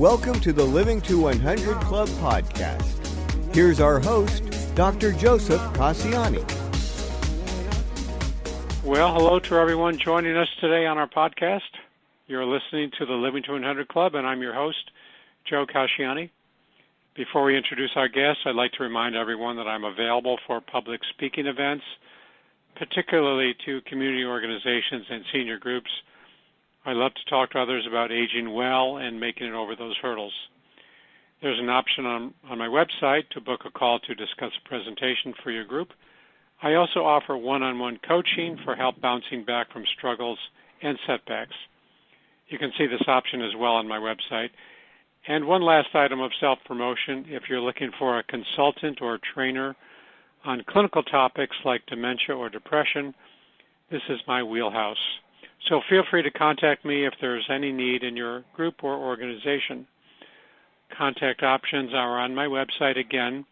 Welcome to the Living to 100 Club podcast. Here's our host, Dr. Joseph Cassiani. Well, hello to everyone joining us today on our podcast. You're listening to the Living to 100 Club, and I'm your host, Joe Cassiani. Before we introduce our guests, I'd like to remind everyone that I'm available for public speaking events, particularly to community organizations and senior groups. I love to talk to others about aging well and making it over those hurdles. There's an option on my website to book a call to discuss a presentation for your group. I also offer one-on-one coaching for help bouncing back from struggles and setbacks. You can see this option as well on my website. And one last item of self-promotion, if you're looking for a consultant or a trainer on clinical topics like dementia or depression, this is my wheelhouse. So feel free to contact me if there's any need in your group or organization. Contact options are on my website again,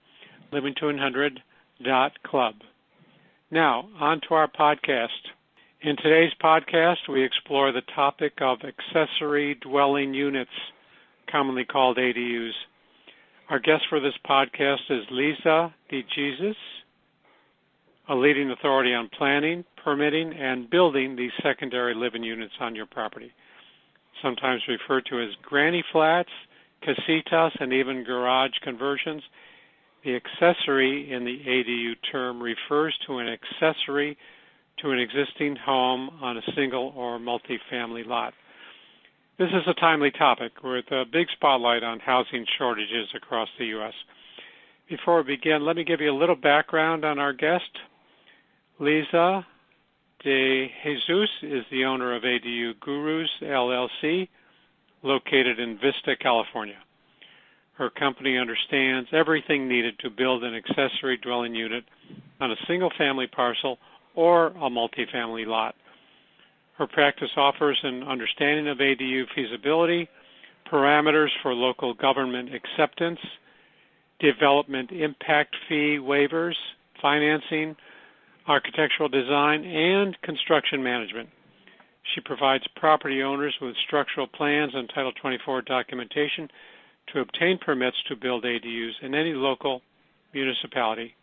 livingto100.club. Now, on to our podcast. In today's podcast, we explore the topic of accessory dwelling units, commonly called ADUs. Our guest for this podcast is Lisa DeJesus, a leading authority on planning, permitting, and building these secondary living units on your property, sometimes referred to as granny flats, casitas, and even garage conversions. The accessory in the ADU term refers to an accessory to an existing home on a single or multifamily lot. This is a timely topic with a big spotlight on housing shortages across the U.S. Before we begin, let me give you a little background on our guest. Lisa DeJesus is the owner of ADU Gurus LLC, located in Vista, California. Her company understands everything needed to build an accessory dwelling unit on a single-family parcel or a multifamily lot. Her practice offers an understanding of ADU feasibility, parameters for local government acceptance, development impact fee waivers, financing, architectural design, and construction management. She provides property owners with structural plans and Title 24 documentation to obtain permits to build ADUs in any local municipality.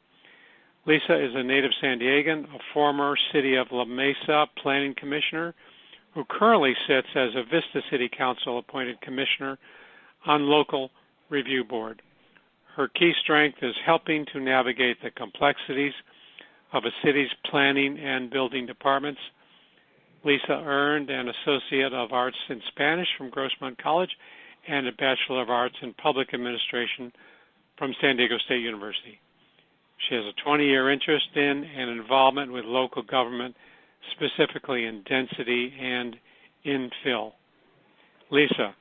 Lisa is a native San Diegan, a former City of La Mesa Planning Commissioner, who currently sits as a Vista City Council appointed commissioner on local review board. Her key strength is helping to navigate the complexities of a city's planning and building departments. Lisa earned an Associate of Arts in Spanish from Grossmont College and a Bachelor of Arts in Public Administration from San Diego State University. She has a 20-year interest in and involvement with local government, specifically in density and infill. Lisa,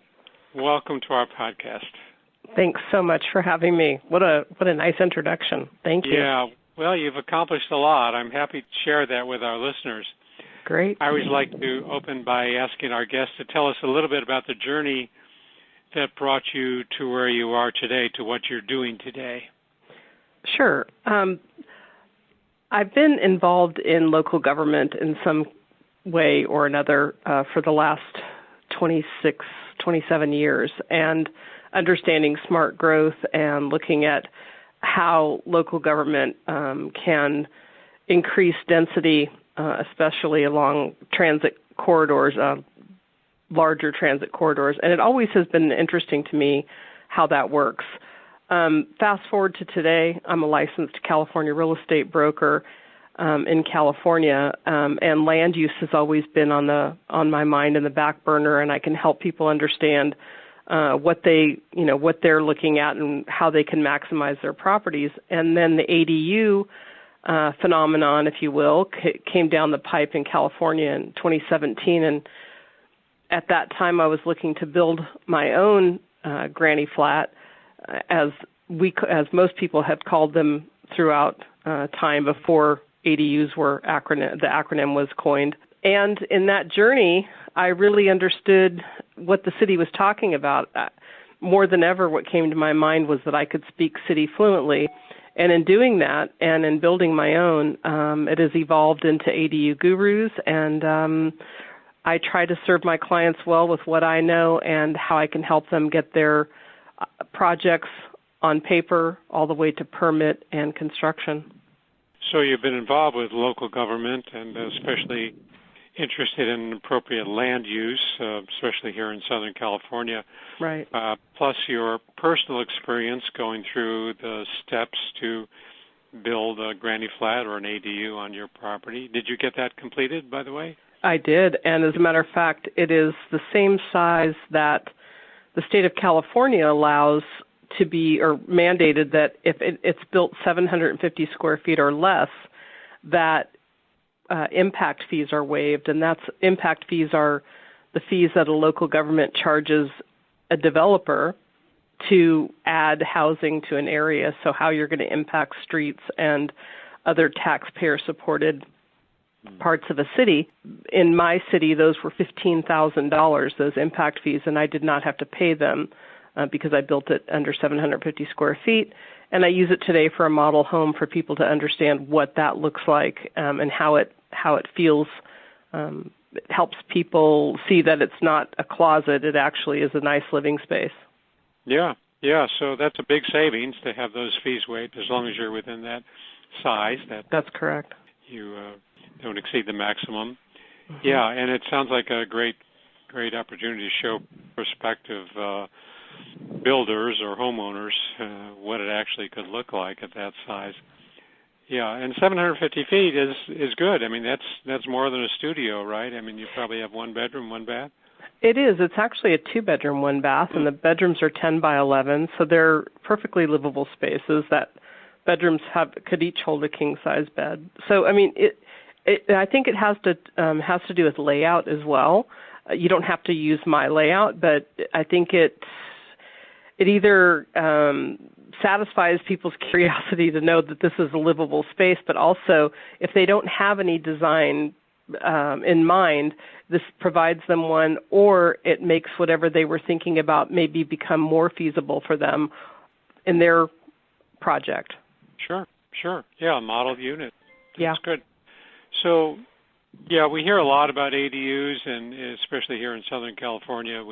welcome to our podcast. Thanks so much for having me. What a nice introduction. Thank you. Yeah, well, you've accomplished a lot. I'm happy to share that with our listeners. Great. I always like to open by asking our guests to tell us a little bit about the journey that brought you to where you are today, to what you're doing today. Sure. I've been involved in local government in some way or another for the last 27 years, and understanding smart growth and looking at how local government can increase density, especially along transit corridors, larger transit corridors. And it always has been interesting to me how that works. Fast forward to today, I'm a licensed California real estate broker in California, and land use has always been on my mind in the back burner, and I can help people understand what they're looking at and how they can maximize their properties. And then the ADU phenomenon, if you will, came down the pipe in California in 2017, and at that time I was looking to build my own granny flat, as most people had called them throughout time before ADUs were the acronym was coined. And in that journey, I really understood what the city was talking about. More than ever, what came to my mind was that I could speak city fluently. And in doing that and in building my own, it has evolved into ADU Gurus, and I try to serve my clients well with what I know and how I can help them get their projects on paper all the way to permit and construction. So you've been involved with local government and especially interested in appropriate land use, especially here in Southern California. Right. Plus your personal experience going through the steps to build a granny flat or an ADU on your property. Did you get that completed, by the way? I did, and as a matter of fact, it is the same size that the state of California allows to be, or mandated that if it's built 750 square feet or less, that impact fees are waived, and that's impact fees are the fees that a local government charges a developer to add housing to an area, so how you're going to impact streets and other taxpayer-supported parts of a city. In my city, those were $15,000, those impact fees, and I did not have to pay them because I built it under 750 square feet, and I use it today for a model home for people to understand what that looks like and how it feels. It helps people see that it's not a closet, it actually is a nice living space. Yeah, so that's a big savings to have those fees waived as long as you're within that size. That's correct. You don't exceed the maximum. Mm-hmm. Yeah, and it sounds like a great opportunity to show prospective builders or homeowners what it actually could look like at that size. Yeah, and 750 feet is good. I mean, that's more than a studio, right? I mean, you probably have one bedroom, one bath. It is. It's actually a 2-bedroom, 1 bath, and the bedrooms are 10 by 11, so they're perfectly livable spaces. That bedrooms could each hold a king-size bed. So, I mean, I think it has to do with layout as well. You don't have to use my layout, but I think it either satisfies people's curiosity to know that this is a livable space, but also if they don't have any design in mind, this provides them one, or it makes whatever they were thinking about maybe become more feasible for them in their project. Sure. Yeah, a model unit. That's good. So, yeah, we hear a lot about ADUs, and especially here in Southern California,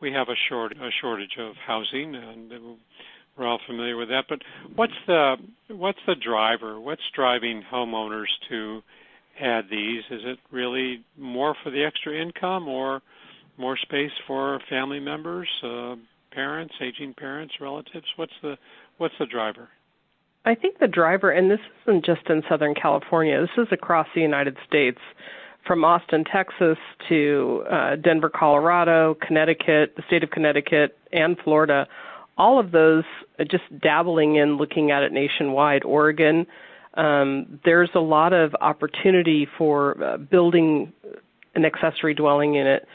we have a shortage of housing, and we're all familiar with that. But what's the driver? What's driving homeowners to add these? Is it really more for the extra income, or more space for family members, parents, aging parents, relatives? What's the driver? I think the driver, and this isn't just in Southern California, this is across the United States, from Austin, Texas to Denver, Colorado, Connecticut, the state of Connecticut, and Florida, all of those just dabbling in looking at it nationwide. Oregon, there's a lot of opportunity for building an accessory dwelling unit.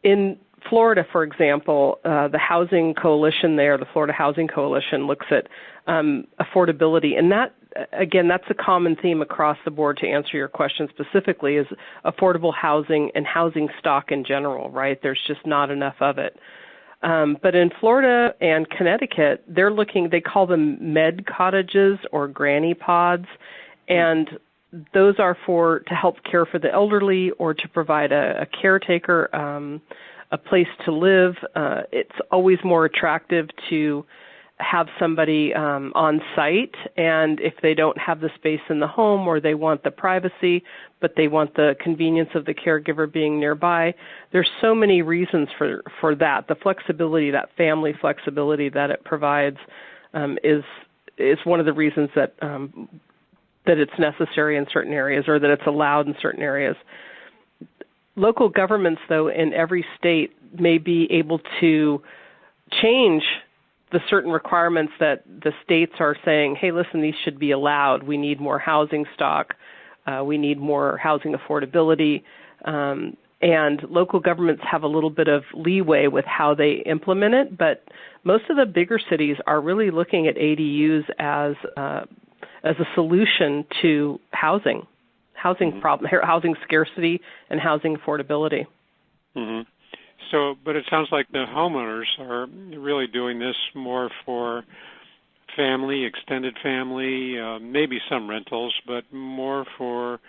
In Florida, for example, the Housing Coalition there, the Florida Housing Coalition, looks at affordability. And that, again, that's a common theme across the board to answer your question specifically, is affordable housing and housing stock in general, right? There's just not enough of it. But in Florida and Connecticut, they call them med cottages or granny pods, and those are to help care for the elderly or to provide a caretaker, a place to live. It's always more attractive to have somebody on site, and if they don't have the space in the home or they want the privacy, but they want the convenience of the caregiver being nearby, there's so many reasons for that. The flexibility, that family flexibility that it provides is one of the reasons that it's necessary in certain areas, or that it's allowed in certain areas. Local governments, though, in every state may be able to change the certain requirements that the states are saying, hey, listen, these should be allowed. We need more housing stock. We need more housing affordability. And local governments have a little bit of leeway with how they implement it, but most of the bigger cities are really looking at ADUs as a solution to housing problem, housing scarcity, and housing affordability. Mm-hmm. So, but it sounds like the homeowners are really doing this more for family, extended family, maybe some rentals, but more for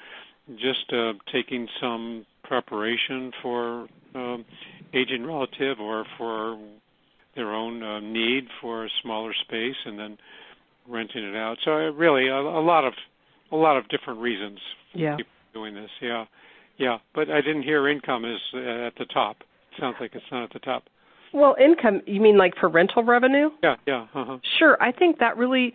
just taking some preparation for aging relative or for their own need for a smaller space and then renting it out. So really a lot of different reasons for people doing this. Yeah. But I didn't hear income is at the top. It sounds like it's not at the top. Well, income, you mean like for rental revenue? Yeah. Uh-huh. Sure. I think that really,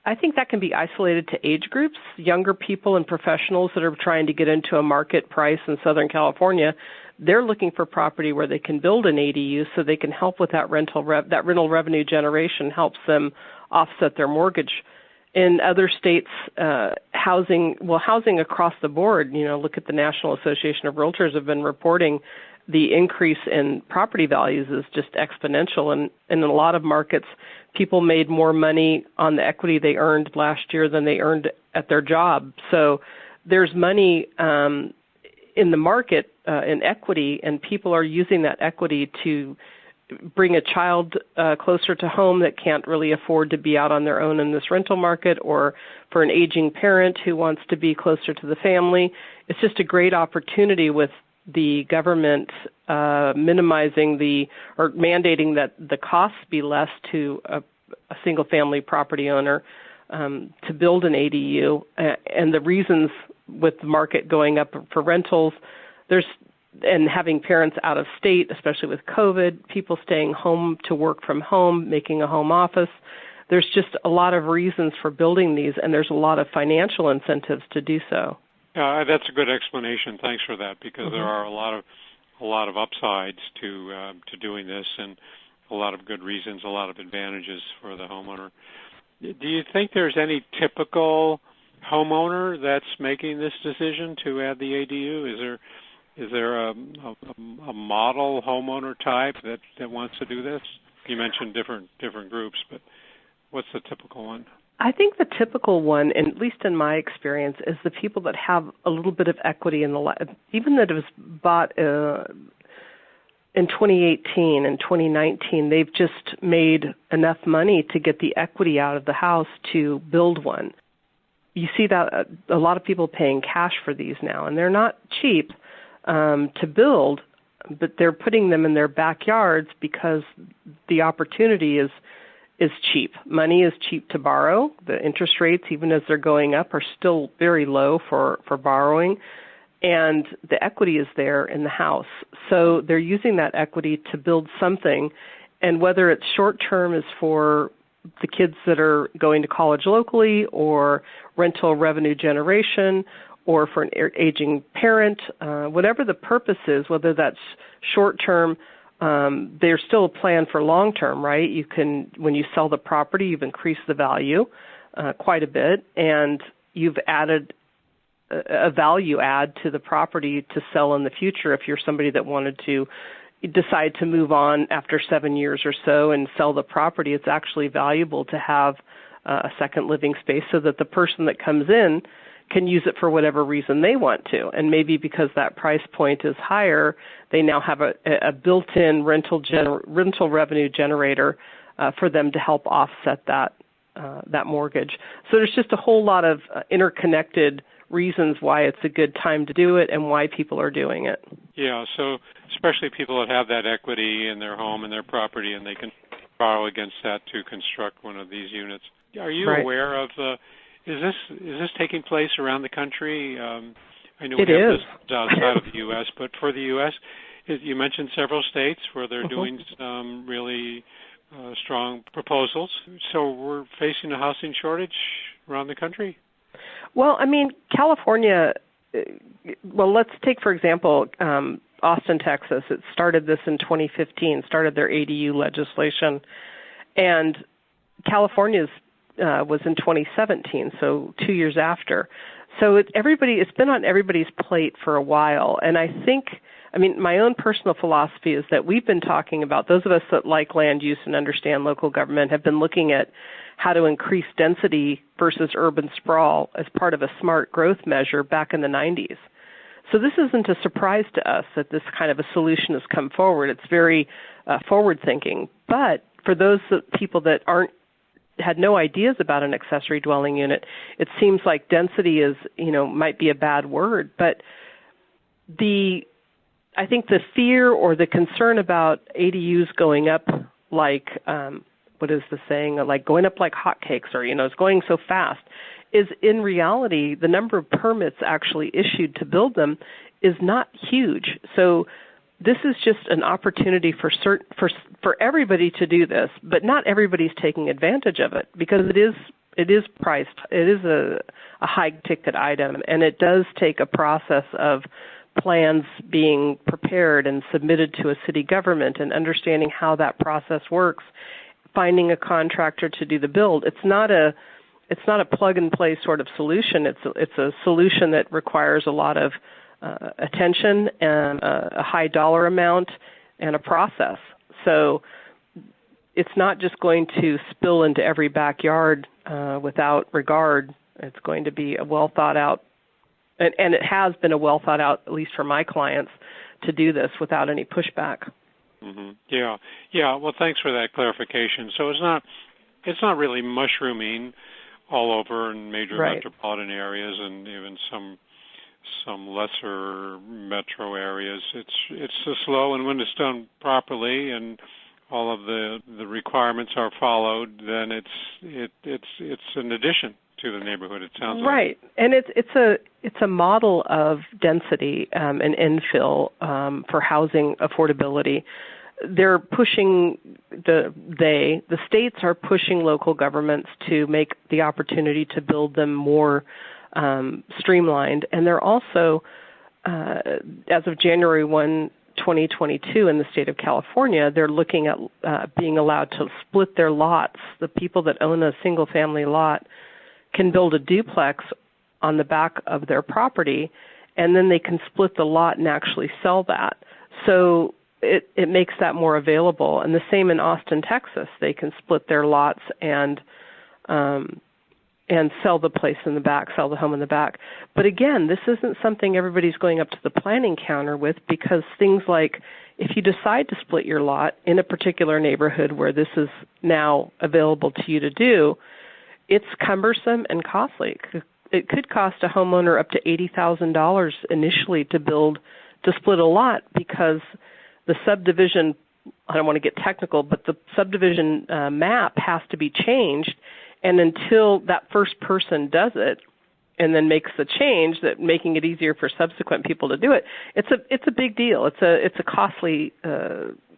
I think that can be isolated to age groups, younger people and professionals that are trying to get into a market price in Southern California. They're looking for property where they can build an ADU so they can help with that rental revenue generation helps them offset their mortgage. In other states, housing across the board, look at the National Association of Realtors have been reporting the increase in property values is just exponential. And in a lot of markets, people made more money on the equity they earned last year than they earned at their job. So there's money in the market in equity, and people are using that equity to bring a child closer to home that can't really afford to be out on their own in this rental market, or for an aging parent who wants to be closer to the family. It's just a great opportunity with the government minimizing or mandating that the costs be less to a single-family property owner to build an ADU. And the reasons with the market going up for rentals, and having parents out of state, especially with COVID, people staying home to work from home, making a home office. There's just a lot of reasons for building these, and there's a lot of financial incentives to do so. That's a good explanation. Thanks for that, because there are a lot of upsides to doing this, and a lot of good reasons, a lot of advantages for the homeowner. Do you think there's any typical homeowner that's making this decision to add the ADU? Is there a model homeowner type that wants to do this? You mentioned different groups, but what's the typical one? I think the typical one, and at least in my experience, is the people that have a little bit of equity in even that it was bought in 2018 and 2019. They've just made enough money to get the equity out of the house to build one. You see that a lot of people paying cash for these now, and they're not cheap to build, but they're putting them in their backyards because the opportunity is cheap. Money is cheap to borrow. The interest rates, even as they're going up, are still very low for borrowing, and the equity is there in the house. So they're using that equity to build something, and whether it's short-term is for the kids that are going to college locally, or rental revenue generation, or for an aging parent, whatever the purpose is, whether that's short-term, there's still a plan for long-term, right? You can, when you sell the property, you've increased the value quite a bit, and you've added a value add to the property to sell in the future. If you're somebody that wanted to decide to move on after 7 years or so and sell the property, it's actually valuable to have a second living space so that the person that comes in can use it for whatever reason they want to. And maybe because that price point is higher, they now have a built-in rental revenue generator for them to help offset that mortgage. So there's just a whole lot of interconnected reasons why it's a good time to do it and why people are doing it. Yeah, so especially people that have that equity in their home and their property, and they can borrow against that to construct one of these units. Are you aware of is this taking place around the country? I know we have this outside of the U.S., but for the U.S., you mentioned several states where they're doing some really strong proposals. So we're facing a housing shortage around the country? Well, I mean, California, let's take, for example, Austin, Texas. It started this in 2015, started their ADU legislation, and California's was in 2017, so 2 years after. So it's been on everybody's plate for a while, and I think, my own personal philosophy is that we've been talking about, those of us that like land use and understand local government have been looking at how to increase density versus urban sprawl as part of a smart growth measure back in the 90s. So this isn't a surprise to us that this kind of a solution has come forward. It's very forward-thinking. But for those people that had no ideas about an accessory dwelling unit, it seems like density is, might be a bad word, but I think the fear or the concern about ADUs going up like, what is the saying, like going up like hotcakes, or, it's going so fast, is in reality the number of permits actually issued to build them is not huge. So this is just an opportunity for everybody to do this, but not everybody's taking advantage of it because it is priced. It is a high-ticket item, and it does take a process of plans being prepared and submitted to a city government and understanding how that process works, finding a contractor to do the build. It's not a plug-and-play sort of solution. It's a solution that requires a lot of attention and a high dollar amount and a process. So it's not just going to spill into every backyard without regard. It's going to be a well thought out, and it has been a well thought out, at least for my clients, to do this without any pushback. Mm-hmm. Yeah. Well, thanks for that clarification. So it's not really mushrooming all over in major metropolitan areas and even some lesser metro areas. It's slow, and when it's done properly and all of the requirements are followed, then it's an addition to the neighborhood. It sounds right, and it's a model of density and infill for housing affordability. They're pushing the states are pushing local governments to make the opportunity to build them more streamlined, and they're also, as of January 1, 2022, in the state of California, they're looking at being allowed to split their lots. The people that own a single-family lot can build a duplex on the back of their property, and then they can split the lot and actually sell that. So it makes that more available. And the same in Austin, Texas. They can split their lots and sell the place in the back, sell the home in the back. But again, this isn't something everybody's going up to the planning counter with, because things like, if you decide to split your lot in a particular neighborhood where this is now available to you to do, it's cumbersome and costly. It could cost a homeowner up to $80,000 initially to split a lot, because the subdivision, I don't want to get technical, but the subdivision map has to be changed. And until that first person does it and then makes the change, that making it easier for subsequent people to do it, it's a big deal. It's a costly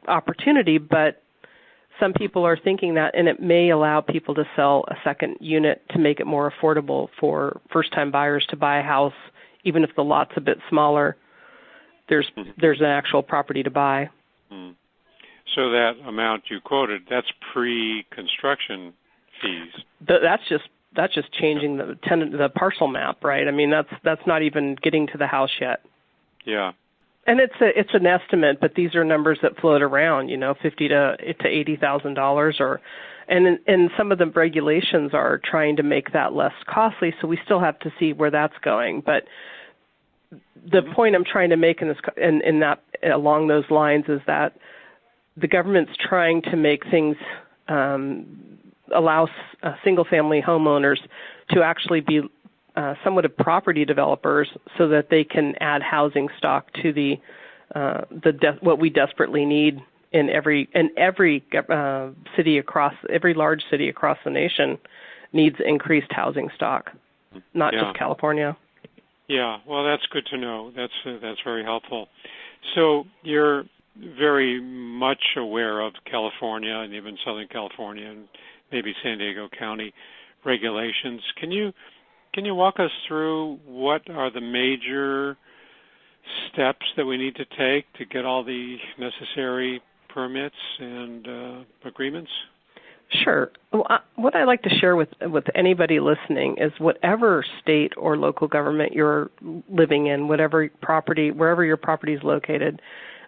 opportunity, but some people are thinking that, and it may allow people to sell a second unit to make it more affordable for first-time buyers to buy a house, even if the lot's a bit smaller. There's an actual property to buy. Mm. So that amount you quoted, that's pre-construction fees. That's just changing the parcel map, right? I mean, that's not even getting to the house yet. Yeah. And it's an estimate, but these are numbers that float around, $50,000 to $80,000, and some of the regulations are trying to make that less costly. So we still have to see where that's going. But the point I'm trying to make in that along those lines is that the government's trying to make things allow single-family homeowners to actually be somewhat of property developers, so that they can add housing stock to what we desperately need in every city every large city across the nation needs increased housing stock, not just California. Yeah, well, that's good to know. That's very helpful. So you're very much aware of California and even Southern California and maybe San Diego County regulations. Can you walk us through what are the major steps that we need to take to get all the necessary permits and agreements? Sure. Well, what I like to share with anybody listening is whatever state or local government you're living in, wherever your property is located,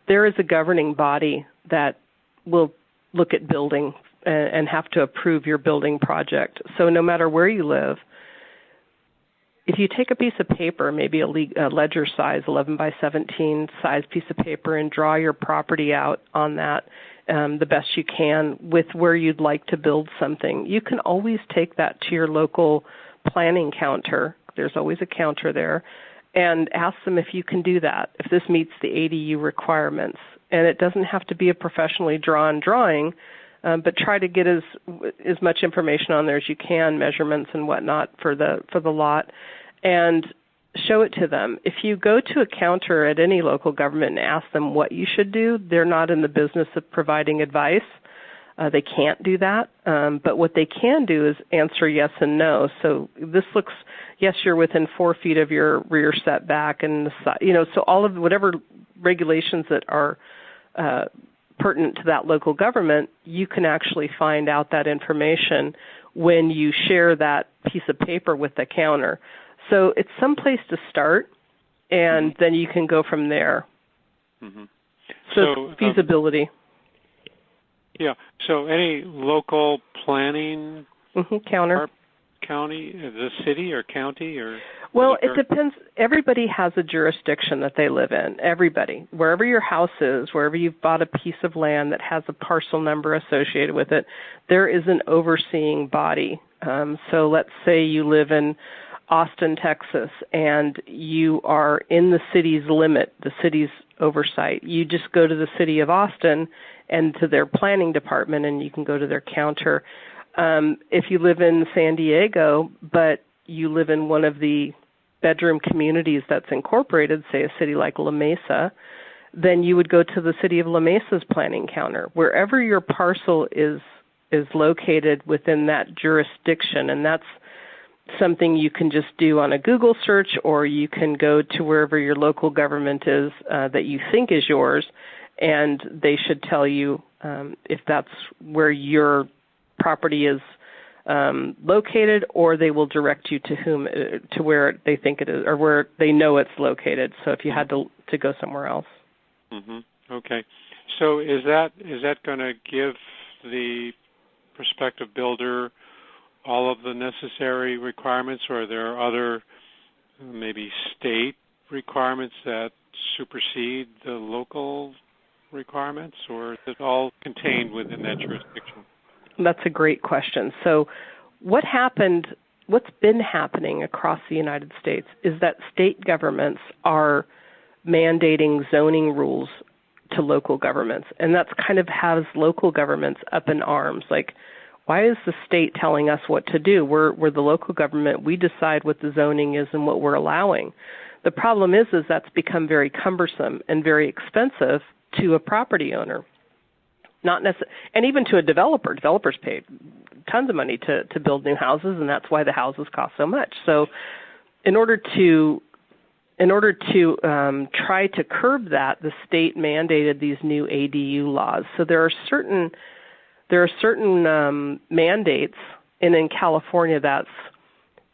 there is a governing body that will look at building and have to approve your building project. So no matter where you live, if you take a piece of paper, maybe a ledger size, 11 by 17 size piece of paper, and draw your property out on that the best you can with where you'd like to build something, you can always take that to your local planning counter. There's always a counter there, and ask them if you can do that, if this meets the ADU requirements. And it doesn't have to be a professionally drawn drawing, but try to get as much information on there as you can, measurements and whatnot for the lot, and show it to them. If you go to a counter at any local government and ask them what you should do, they're not in the business of providing advice. They can't do that, but what they can do is answer yes and no. So this looks, yes, you're within 4 feet of your rear setback, and so all of whatever regulations that are pertinent to that local government, you can actually find out that information when you share that piece of paper with the counter. So it's some place to start, and then you can go from there. Mm-hmm. So feasibility. Yeah. So any local planning counter. County, the city or county or? Well, it depends. Everybody has a jurisdiction that they live in. Everybody. Wherever your house is, wherever you've bought a piece of land that has a parcel number associated with it, there is an overseeing body. So let's say you live in Austin, Texas, and you are in the city's limit, the city's oversight. You just go to the city of Austin and to their planning department, and you can go to their counter. If you live in San Diego, but you live in one of the bedroom communities that's incorporated, say a city like La Mesa, then you would go to the city of La Mesa's planning counter. Wherever your parcel is located within that jurisdiction, and that's something you can just do on a Google search, or you can go to wherever your local government is that you think is yours, and they should tell you if that's where your property is located, or they will direct you to where they think it is, or where they know it's located. So if you had to go somewhere else. Mm-hmm. Okay. So is that going to give the prospective builder all of the necessary requirements, or are there other maybe state requirements that supersede the local requirements, or is it all contained within that jurisdiction? That's a great question. So what's been happening across the United States is that state governments are mandating zoning rules to local governments, and that's kind of has local governments up in arms. Like, why is the state telling us what to do? We're the local government. We decide what the zoning is and what we're allowing. The problem is that's become very cumbersome and very expensive to a property owner. And even to a developer. Developers pay tons of money to build new houses, and that's why the houses cost so much. So in order to try to curb that, the state mandated these new ADU laws. So there are certain mandates, and in California that's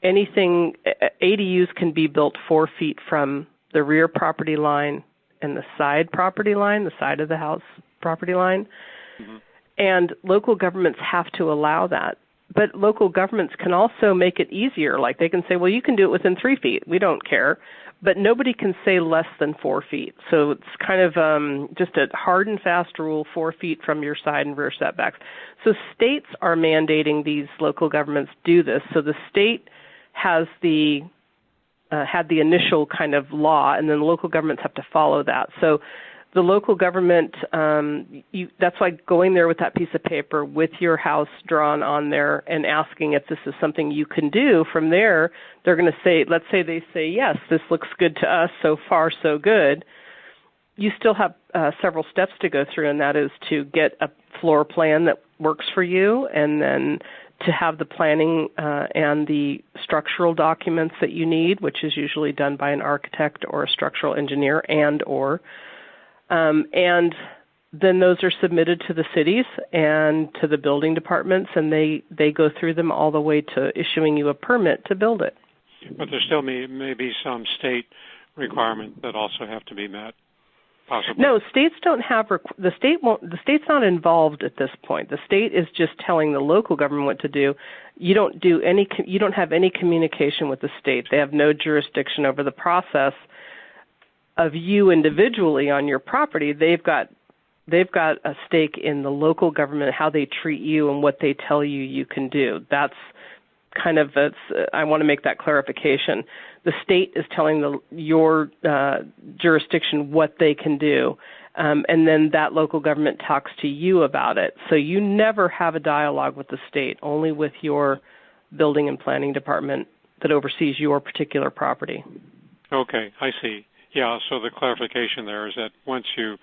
anything, ADUs can be built 4 feet from the rear property line and the side property line, the side of the house property line. Mm-hmm. And local governments have to allow that. But local governments can also make it easier. Like they can say, well, you can do it within 3 feet. We don't care. But nobody can say less than 4 feet. So it's kind of just a hard and fast rule, 4 feet from your side and rear setbacks. So states are mandating these local governments do this. So the state has had the initial kind of law, and then the local governments have to follow that. So the local government, that's why going there with that piece of paper with your house drawn on there and asking if this is something you can do, from there they're going to say, let's say they say, yes, this looks good to us, so far so good. You still have several steps to go through, and that is to get a floor plan that works for you, and then to have the planning and the structural documents that you need, which is usually done by an architect or a structural engineer and then those are submitted to the cities and to the building departments, and they go through them all the way to issuing you a permit to build it. But there still may be some requirements that also have to be met, possibly. No, states don't have the state's not involved at this point. The state is just telling the local government what to do. You don't have any communication with the state. They have no jurisdiction over the process of you individually on your property. They've got a stake in the local government, how they treat you and what they tell you can do. That's I want to make that clarification. The state is telling your jurisdiction what they can do, and then that local government talks to you about it. So you never have a dialogue with the state, only with your building and planning department that oversees your particular property. Okay, I see. Yeah, so the clarification there is that once you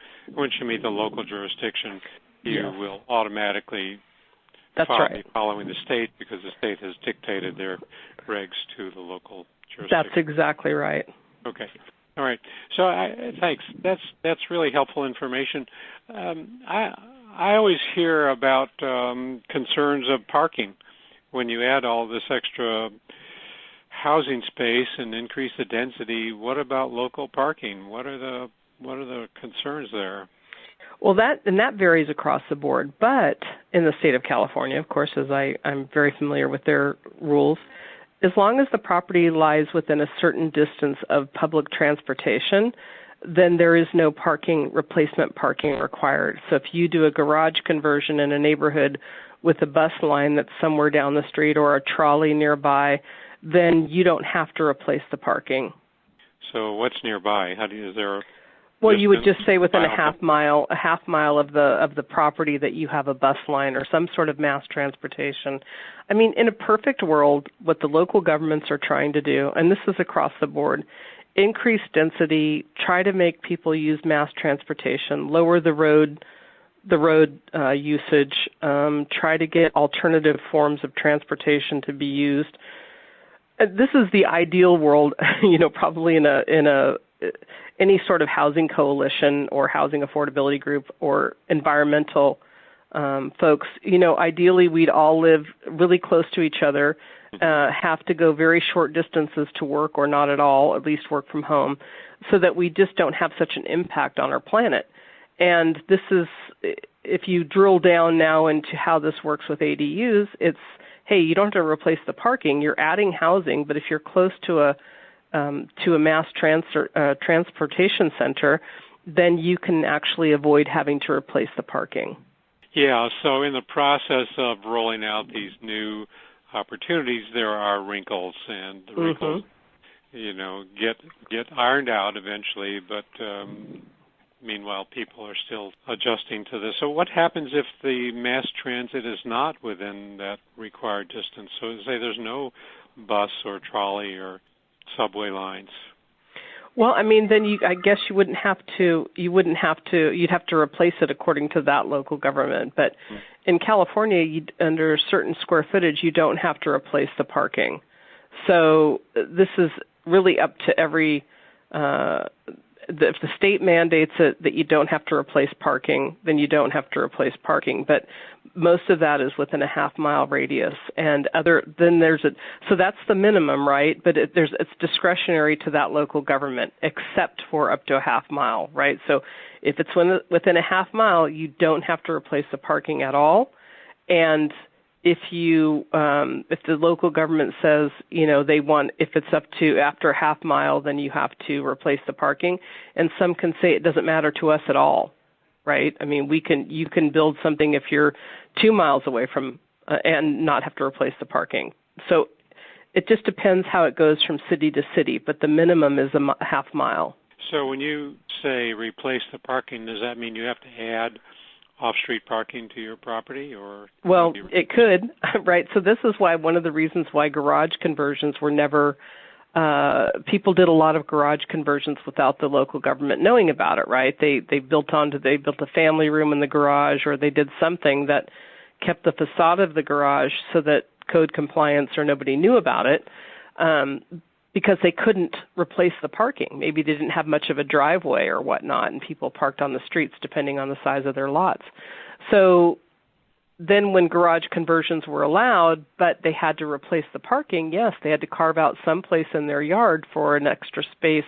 meet the local jurisdiction, you will automatically be following the state because the state has dictated their regs to the local jurisdiction. That's exactly right. Okay. All right. So thanks. That's really helpful information. I always hear about concerns of parking when you add all this extra housing space and increase the density. What about local parking? What are the concerns there? Well, that varies across the board, but in the state of California, of course, as I'm very familiar with their rules, as long as the property lies within a certain distance of public transportation, then there is no replacement parking required. So if you do a garage conversion in a neighborhood with a bus line that's somewhere down the street or a trolley nearby, then you don't have to replace the parking. So what's nearby? Is there? Well, you would just say within a half mile of the property that you have a bus line or some sort of mass transportation. I mean, in a perfect world, what the local governments are trying to do, and this is across the board, increase density, try to make people use mass transportation, lower the road usage, try to get alternative forms of transportation to be used. This is the ideal world, probably in any sort of housing coalition or housing affordability group or environmental folks. Ideally we'd all live really close to each other, have to go very short distances to work or not at all, at least work from home, so that we just don't have such an impact on our planet. And this is, if you drill down now into how this works with ADUs, it's, hey, you don't have to replace the parking. You're adding housing, but if you're close to a mass transportation center, then you can actually avoid having to replace the parking. Yeah, so in the process of rolling out these new opportunities, there are wrinkles, and the wrinkles, get ironed out eventually, but meanwhile, people are still adjusting to this. So what happens if the mass transit is not within that required distance? So say there's no bus or trolley or subway lines. Well, I mean, then you'd have to replace it according to that local government. But in California, under a certain square footage, you don't have to replace the parking. So this is really up to every, if the state mandates it that you don't have to replace parking, then you don't have to replace parking. But most of that is within a half-mile radius, so that's the minimum, right? But it's discretionary to that local government, except for up to a half mile, right? So if it's within a half mile, you don't have to replace the parking at all. And if the local government says, if it's up to after a half mile, then you have to replace the parking. And some can say it doesn't matter to us at all, right? I mean, you can build something if you're 2 miles away from and not have to replace the parking. So it just depends how it goes from city to city, but the minimum is a half mile. So when you say replace the parking, does that mean you have to add off-street parking to your property, or? Well, it could, right? So this is why one of the reasons why garage conversions were never, people did a lot of garage conversions without the local government knowing about it, right? They built a family room in the garage, or they did something that kept the facade of the garage so that code compliance or nobody knew about it, because they couldn't replace the parking. Maybe they didn't have much of a driveway or whatnot, and people parked on the streets depending on the size of their lots. So then when garage conversions were allowed, but they had to replace the parking, yes, they had to carve out some place in their yard for an extra space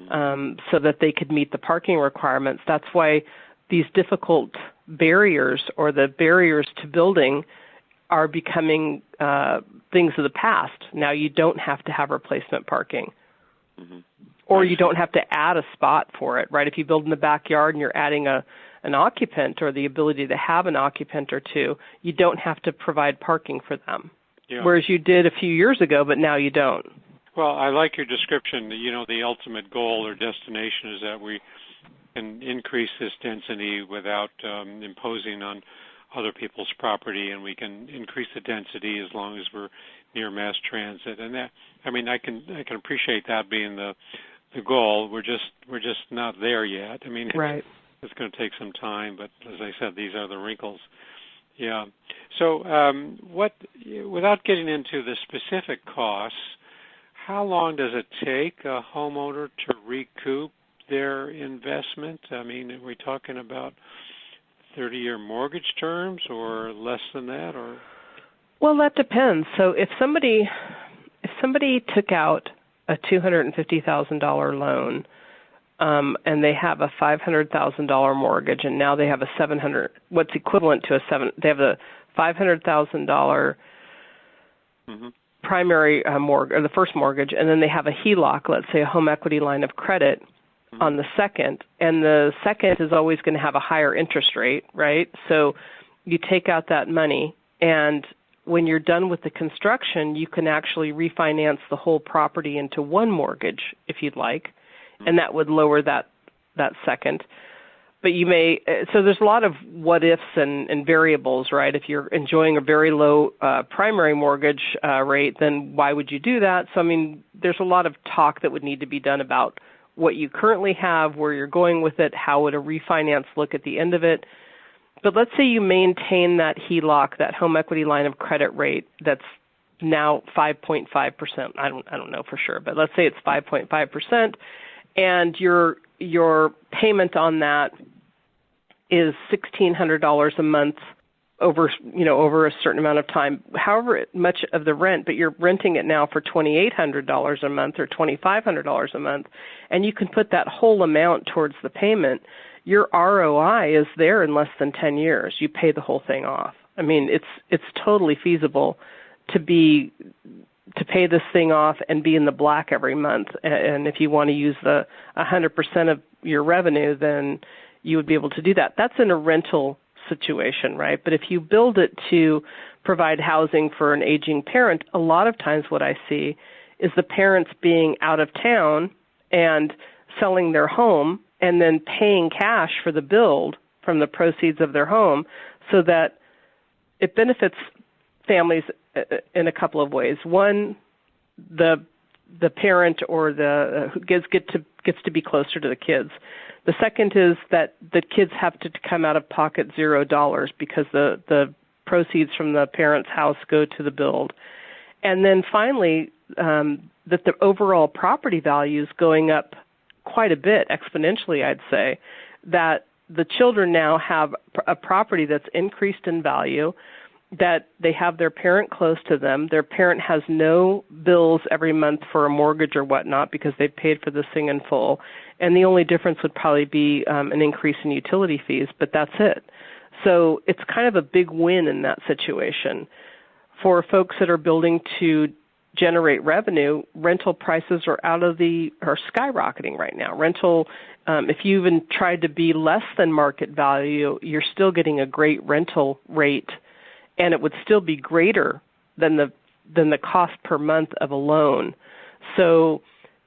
so that they could meet the parking requirements. That's why these difficult barriers, or the barriers to building, are becoming things of the past. Now you don't have to have replacement parking. Mm-hmm. Or you don't have to add a spot for it, right? If you build in the backyard and you're adding an occupant or the ability to have an occupant or two, you don't have to provide parking for them. whereas you did a few years ago, but now you don't. Well, I like your description. The ultimate goal or destination is that we can increase this density without imposing on other people's property, and we can increase the density as long as we're near mass transit. And that, I can appreciate that being the goal. We're just not there yet. Right. It's going to take some time, but as I said, these are the wrinkles. Yeah. So, without getting into the specific costs, how long does it take a homeowner to recoup their investment? Are we talking about 30-year mortgage terms or less than that, or? Well, that depends. So if somebody took out a $250,000 loan, and they have a $500,000 mortgage, and now they have what's equivalent to they have the $500,000 primary mortgage, or the first mortgage, and then they have a HELOC, let's say a home equity line of credit, on the second, and the second is always going to have a higher interest rate, right? So you take out that money, and when you're done with the construction, you can actually refinance the whole property into one mortgage if you'd like, and that would lower that second. But you may, so there's a lot of what ifs and variables, right? If you're enjoying a very low primary mortgage rate, then why would you do that? So, there's a lot of talk that would need to be done about what you currently have, where you're going with it, how would a refinance look at the end of it. But let's say you maintain that HELOC, that home equity line of credit rate that's now 5.5%. I don't know for sure, but let's say it's 5.5%, and your payment on that is $1,600 a month over a certain amount of time, however much of the rent, but you're renting it now for $2,800 a month or $2,500 a month, and you can put that whole amount towards the payment. Your ROI is there in less than 10 years. You pay the whole thing off. It's totally feasible to pay this thing off and be in the black every month. And if you want to use the 100% of your revenue, then you would be able to do that. That's in a rental situation, right? But if you build it to provide housing for an aging parent, a lot of times what I see is the parents being out of town and selling their home and then paying cash for the build from the proceeds of their home, so that it benefits families in a couple of ways. One, the parent or who gets to be closer to the kids. The second is that the kids have to come out of pocket $0 because the proceeds from the parent's house go to the build. And then finally, that the overall property value is going up quite a bit, exponentially, I'd say, that the children now have a property that's increased in value, that they have their parent close to them. Their parent has no bills every month for a mortgage or whatnot because they've paid for this thing in full. And the only difference would probably be an increase in utility fees, but that's it. So it's kind of a big win in that situation. For folks that are building to generate revenue, rental prices are skyrocketing right now. Rental, if you even tried to be less than market value, you're still getting a great rental rate, and it would still be greater than the cost per month of a loan. So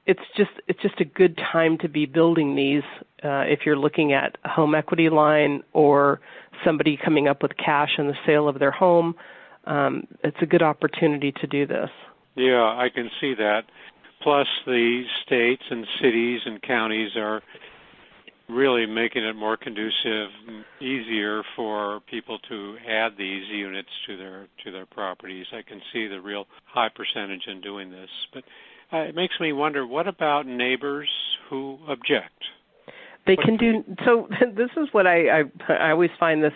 it's just a good time to be building these if you're looking at a home equity line or somebody coming up with cash in the sale of their home. It's a good opportunity to do this. Yeah, I can see that. Plus, the states and cities and counties are really making it more conducive, easier for people to add these units to their properties. I can see the real high percentage in doing this. But it makes me wonder, what about neighbors who object? They can do so. This is what I always find this.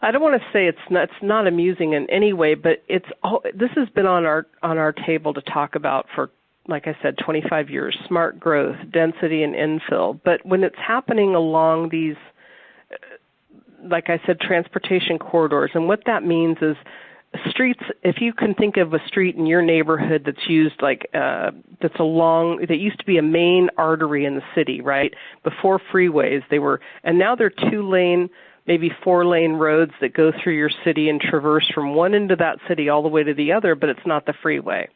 I don't want to say it's not amusing in any way, but this has been on our table to talk about for, like I said, 25 years. Smart growth, density, and infill. But when it's happening along these, like I said, transportation corridors, and what that means is streets. If you can think of a street in your neighborhood that's used that used to be a main artery in the city, right? Before freeways, and now they're 2-lane maybe 4-lane roads that go through your city and traverse from one end of that city all the way to the other, but it's not the freeway.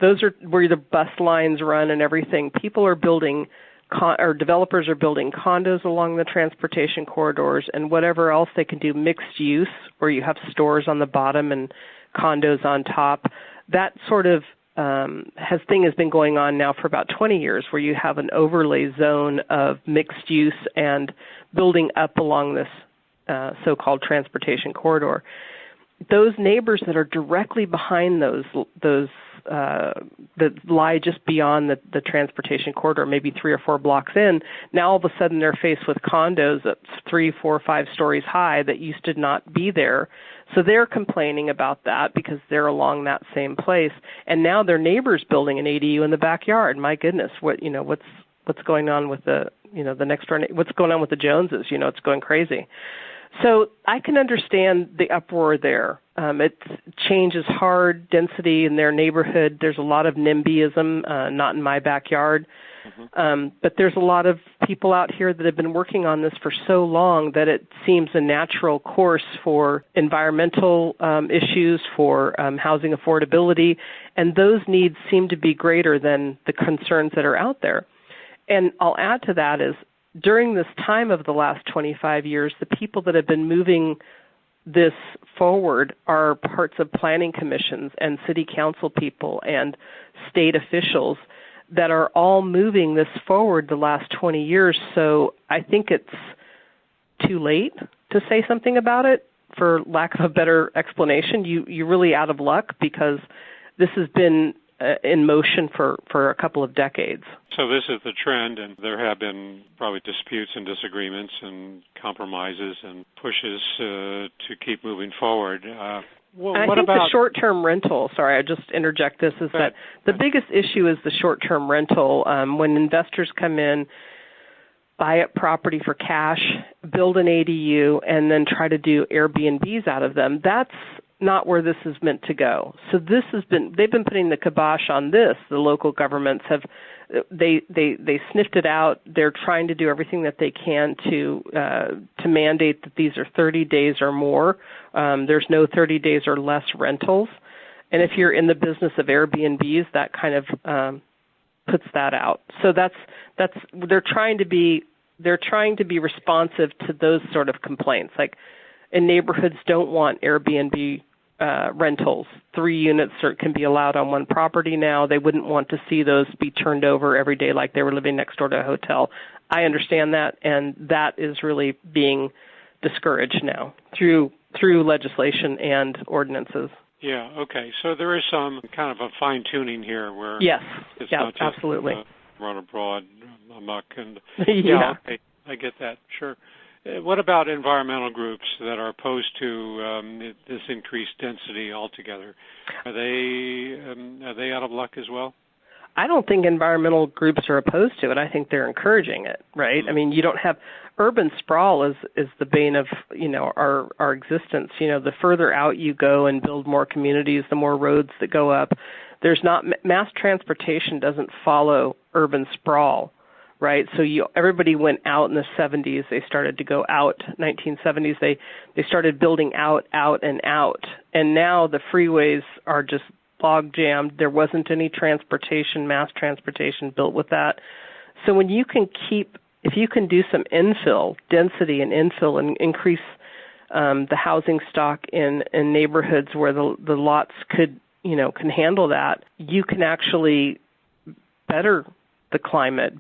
Those are where the bus lines run and everything. People are building, or developers are building condos along the transportation corridors and whatever else they can do, mixed use, where you have stores on the bottom and condos on top. That sort of thing has been going on now for about 20 years, where you have an overlay zone of mixed use and building up along this so-called transportation corridor. Those neighbors that are directly behind those that lie just beyond the transportation corridor, maybe 3 or 4 blocks in, now all of a sudden they're faced with condos that's 3, 4, 5 stories high that used to not be there. So they're complaining about that because they're along that same place, and now their neighbor's building an ADU in the backyard. My goodness, what's going on with the next door? What's going on with the Joneses? It's going crazy. So I can understand the uproar there. Change is hard, density in their neighborhood. There's a lot of NIMBYism, not in my backyard. Mm-hmm. But there's a lot of people out here that have been working on this for so long that it seems a natural course for environmental issues, for housing affordability, and those needs seem to be greater than the concerns that are out there. And I'll add to that is, during this time of the last 25 years, the people that have been moving this forward are parts of planning commissions and city council people and state officials that are all moving this forward the last 20 years. So I think it's too late to say something about it, for lack of a better explanation. You're really out of luck, because this has been in motion for a couple of decades. So this is the trend, and there have been probably disputes and disagreements and compromises and pushes to keep moving forward. I think the short-term rental, sorry, I just interject this, is that the biggest issue is the short-term rental. When investors come in, buy up property for cash, build an ADU, and then try to do Airbnbs out of them, that's not where this is meant to go. So they've been putting the kibosh on this. The local governments have, they sniffed it out. They're trying to do everything that they can to mandate that these are 30 days or more. There's no 30 days or less rentals. And if you're in the business of Airbnbs, that kind of puts that out. So they're trying to be responsive to those sort of complaints. Like, in neighborhoods don't want Airbnb rentals. 3 units can be allowed on one property now. They wouldn't want to see those be turned over every day like they were living next door to a hotel. I understand that, and that is really being discouraged now through legislation and ordinances. Yeah, okay. So there is some kind of a fine-tuning here where yes, it's not just absolutely. Run abroad amok. And, yeah, okay, I get that, sure. What about environmental groups that are opposed to this increased density altogether? Are they out of luck as well? I don't think environmental groups are opposed to it. I think they're encouraging it, right? Mm-hmm. I mean, you don't have urban sprawl is the bane of our existence. The further out you go and build more communities, the more roads that go up. There's not mass transportation doesn't follow urban sprawl. Right, so everybody went out in the 70s. They started to go out. 1970s, they started building out, and out. And now the freeways are just log jammed. There wasn't any mass transportation built with that. So when if you can do some infill, density and infill, and increase the housing stock in neighborhoods where the lots can handle that, you can actually better the climate,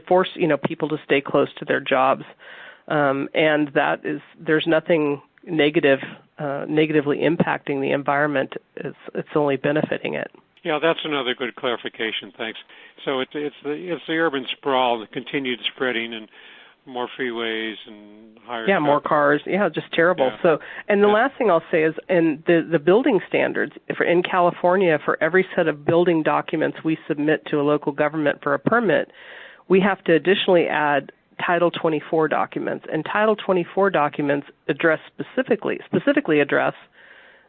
force people to stay close to their jobs, and there's nothing negatively impacting the environment. It's only benefiting it. Yeah, that's another good clarification. Thanks. So it's the urban sprawl, the continued spreading, and more freeways and higher. Yeah, more cars. Yeah, just terrible. Yeah. So, and the last thing I'll say is, in the building standards in California, for every set of building documents we submit to a local government for a permit, we have to additionally add Title 24 documents. And Title 24 documents specifically address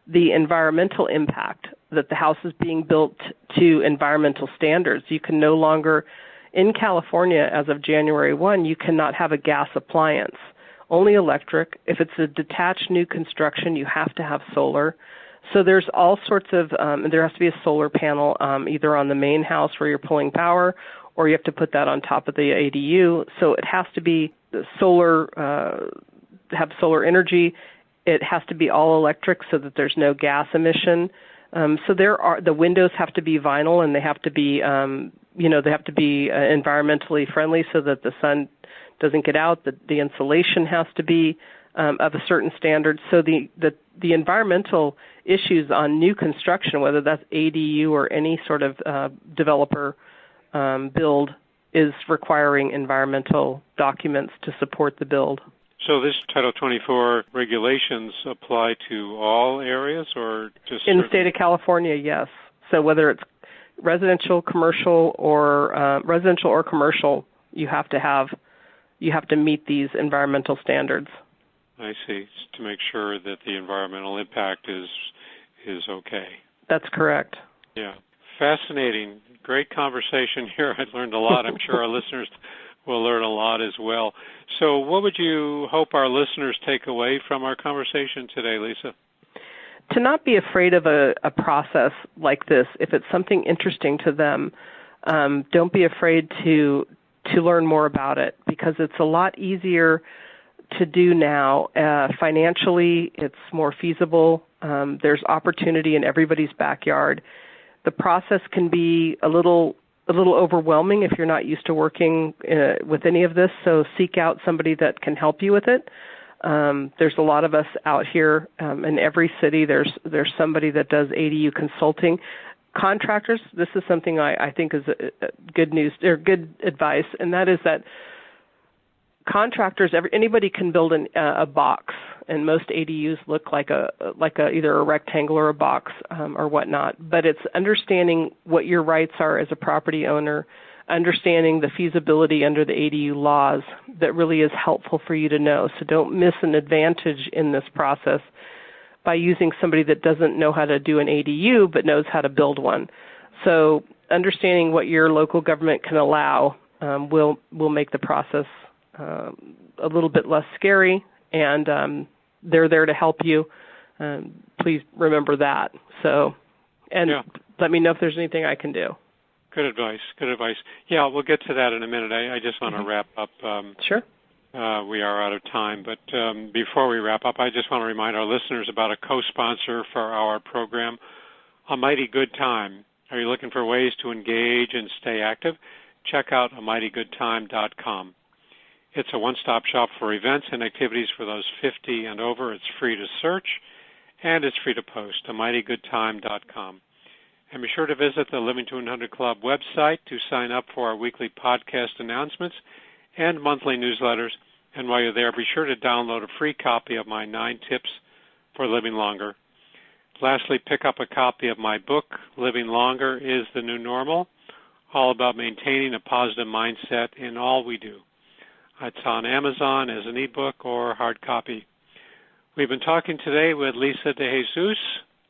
the environmental impact, that the house is being built to environmental standards. You can no longer, in California, as of January 1, you cannot have a gas appliance only electric. If it's a detached new construction, you have to have solar. So there's all sorts of, there has to be a solar panel either on the main house where you're pulling power, or you have to put that on top of the ADU. So it has to be solar, have solar energy. It has to be all electric so that there's no gas emission. So the windows have to be vinyl, and they have to be, they have to be environmentally friendly so that the sun doesn't get out. The insulation has to be of a certain standard. So the environmental issues on new construction, whether that's ADU or any sort of developer build, is requiring environmental documents to support the build. So this Title 24 regulations apply to all areas, or just in the state of California? Yes. So whether it's residential, commercial, or commercial, you have to meet these environmental standards. I see. To make sure that the environmental impact is okay. That's correct. Yeah. Fascinating. Great conversation here. I learned a lot. I'm sure our listeners will learn a lot as well. So what would you hope our listeners take away from our conversation today, Lisa? To not be afraid of a process like this. If it's something interesting to them, don't be afraid to learn more about it, because it's a lot easier to do now. Financially, it's more feasible. There's opportunity in everybody's backyard. The process can be a little overwhelming if you're not used to working with any of this, so seek out somebody that can help you with it. There's a lot of us out here in every city. There's somebody that does ADU consulting. Contractors, this is something I think is good news or good advice, and that is that contractors, anybody can build a box, and most ADUs look like either a rectangle or a box or whatnot. But it's understanding what your rights are as a property owner, understanding the feasibility under the ADU laws that really is helpful for you to know. So don't miss an advantage in this process by using somebody that doesn't know how to do an ADU but knows how to build one. So understanding what your local government can allow will make the process a little bit less scary, and they're there to help you. Please remember that. So, let me know if there's anything I can do. Good advice. Yeah, we'll get to that in a minute. I just want to wrap up. Sure. We are out of time, but before we wrap up, I just want to remind our listeners about a co-sponsor for our program, A Mighty Good Time. Are you looking for ways to engage and stay active? Check out amightygoodtime.com. It's a one-stop shop for events and activities for those 50 and over. It's free to search, and it's free to post, amightygoodtime.com. And be sure to visit the Living to 100 Club website to sign up for our weekly podcast announcements and monthly newsletters. And while you're there, be sure to download a free copy of my 9 tips for living longer. Lastly, pick up a copy of my book, Living Longer is the New Normal, all about maintaining a positive mindset in all we do. It's on Amazon as an ebook or hard copy. We've been talking today with Lisa De Jesus.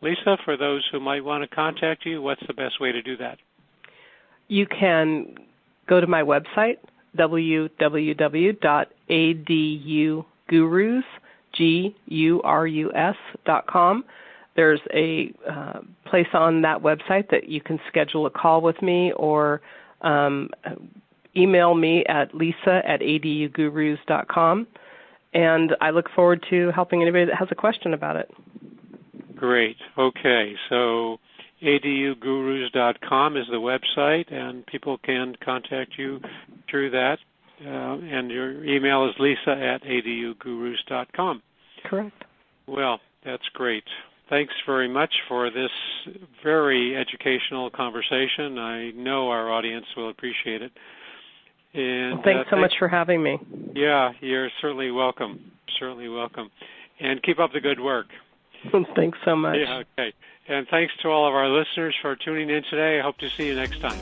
Lisa, for those who might want to contact you, what's the best way to do that? You can go to my website, www.adugurus.com. There's a place on that website that you can schedule a call with me, or email me at lisa@adugurus.com, and I look forward to helping anybody that has a question about it. Great. Okay, so adugurus.com is the website, and people can contact you through that, and your email is lisa@adugurus.com. Correct. Well, that's great. Thanks very much for this very educational conversation. I know our audience will appreciate it. And thanks so much for having me. Yeah, you're certainly welcome. Certainly welcome. And keep up the good work. Thanks so much. Yeah, okay. And thanks to all of our listeners for tuning in today. I hope to see you next time.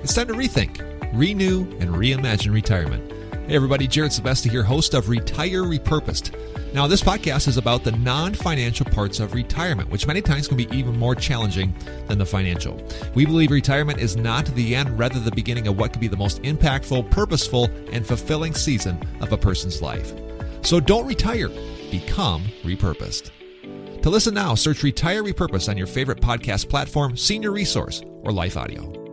It's time to rethink, renew, and reimagine retirement. Hey everybody, Jared Sylvester here, host of Retire Repurposed. Now this podcast is about the non-financial parts of retirement, which many times can be even more challenging than the financial. We believe retirement is not the end, rather the beginning of what could be the most impactful, purposeful, and fulfilling season of a person's life. So don't retire, become repurposed. To listen now, search Retire Repurposed on your favorite podcast platform, Senior Resource, or Life Audio.